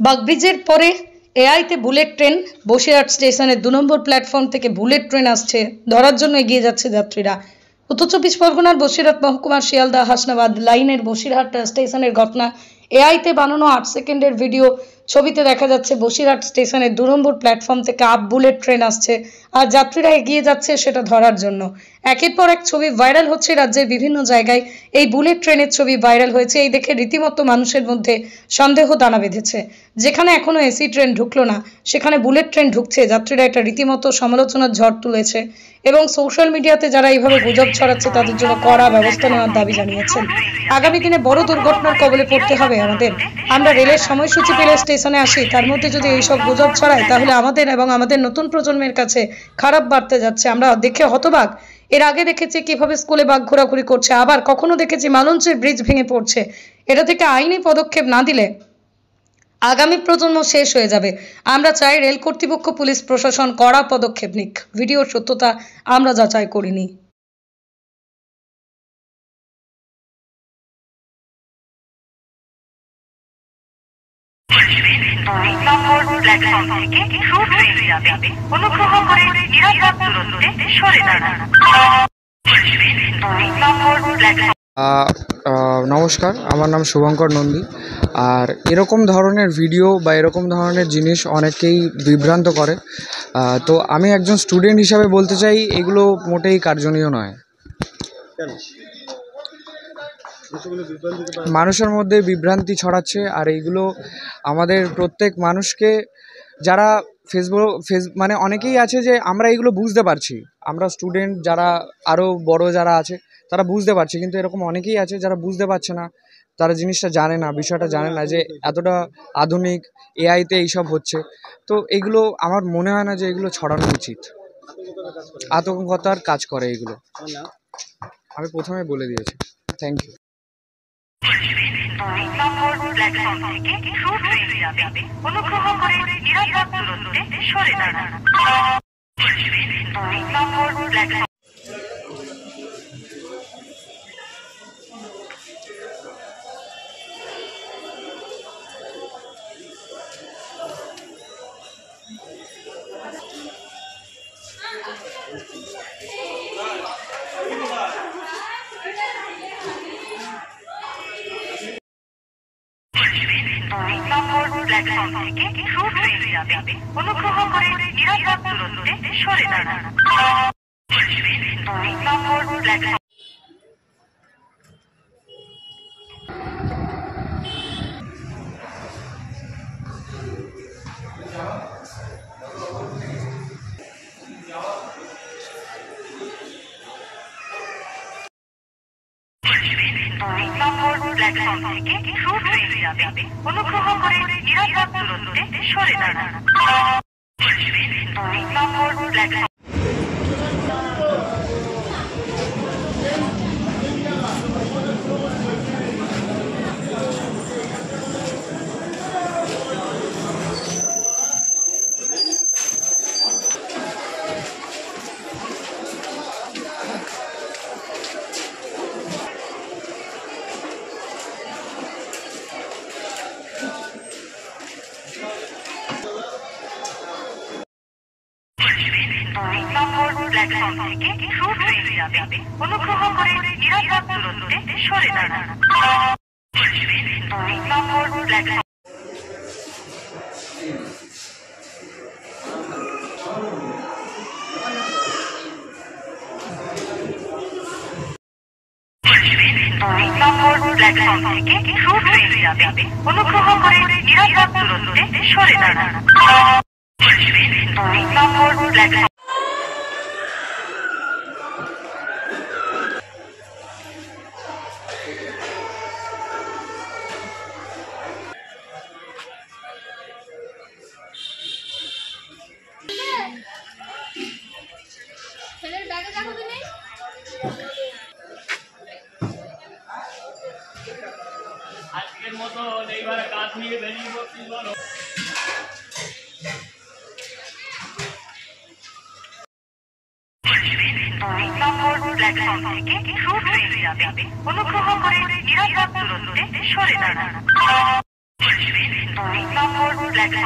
বাগব্রিজের পরে এআইতে bullet train Basirhat স্টেশনের ২ নম্বর platform থেকে বুলেট ট্রেন আসছে, ধরার জন্য এগিয়ে যাচ্ছে যাত্রীরা। উত্তর চব্বিশ পরগনার বসিরহাট মহকুমার শিয়ালদা হাসনাবাদ লাইনের বসিরহাট স্টেশনের ঘটনা। এআইতে বানানো ৮ সেকেন্ডের ভিডিও ছবিতে দেখা যাচ্ছে বসিরহাট স্টেশনের ২ নম্বর প্ল্যাটফর্ম থেকে আপ বুলেট ট্রেন আসছে আর যাত্রীরা এগিয়ে যাচ্ছে সেটা ধরার জন্য। একের পর এক ছবি ভাইরাল হচ্ছে রাজ্যের বিভিন্ন জায়গায়। এই বুলেট ট্রেনের ছবি ভাইরাল হয়েছে, এই দেখে রীতিমতো মানুষের মধ্যে সন্দেহ দানা বেঁধেছে। যেখানে এখনো এসি ট্রেন ঢুকলো না সেখানে বুলেট ট্রেন ঢুকছে, যাত্রীরা এটা রীতিমতো সমালোচনার ঝড় তুলেছে এবং সোশ্যাল মিডিয়াতে যারা এইভাবে গুজব ছড়াচ্ছে তাদের জন্য কড়া ব্যবস্থা নেওয়ার দাবি জানিয়েছেন। আগামী দিনে বড় দুর্ঘটনার কবলে পড়তে হবে আমাদের। আমরা রেলের সময়সূচি পেলে স্টেশনে আসি, তার মধ্যে যদি এইসব গুজব ছড়ায় তাহলে আমাদের এবং আমাদের নতুন প্রজন্মের কাছে খারাপ বার্তা যাচ্ছে। আমরা দেখে হতবাক। এর আগে দেখেছি কিভাবে স্কুলে বাঘ ঘোরাঘুরি করছে, আবার কখনো দেখেছি মালঞ্চের ব্রিজ ভেঙে পড়ছে। এটা থেকে আইনি পদক্ষেপ না দিলে আগামী প্রজন্ম শেষ হয়ে যাবে। আমরা চাই রেল কর্তৃপক্ষ, পুলিশ প্রশাসন কড়া পদক্ষেপ নিক। ভিডিওর সত্যতা আমরা যাচাই করিনি। নমস্কার, আমার নাম শুভঙ্কর নন্দী। আর এরকম ধরনের ভিডিও বা এরকম ধরনের জিনিস অনেকেই বিভ্রান্ত করে। তো আমি একজন স্টুডেন্ট হিসাবে বলতে চাই এগুলো মোটেই কার্যনীয় নয়। মানুষের মধ্যে বিভ্রান্তি ছড়াচ্ছে আর এইগুলো আমাদের প্রত্যেক মানুষকে, যারা মানে অনেকেই আছে যে আমরা এগুলো বুঝতে পারছি, আমরা স্টুডেন্ট যারা আরও বড় যারা আছে তারা বুঝতে পারছে, কিন্তু এরকম অনেকেই আছে যারা বুঝতে পারছে না, তারা জিনিসটা জানে না, বিষয়টা জানে না যে এতটা আধুনিক এআইতে এইসব হচ্ছে। তো এগুলো আমার মনে হয় না যে এগুলো ছড়ানো উচিত। আতঙ্কতার কাজ করে এগুলো। আমি প্রথমে বলে দিয়েছি। Thank you. আজকের মতো এইবারে কাজ নিয়ে বেরিয়ে পড়ছি। বলো অনুগ্রহ করে নিরাপদ দূরত্বে সরে দাঁড়ান। 2 নম্বর প্ল্যাটফর্ম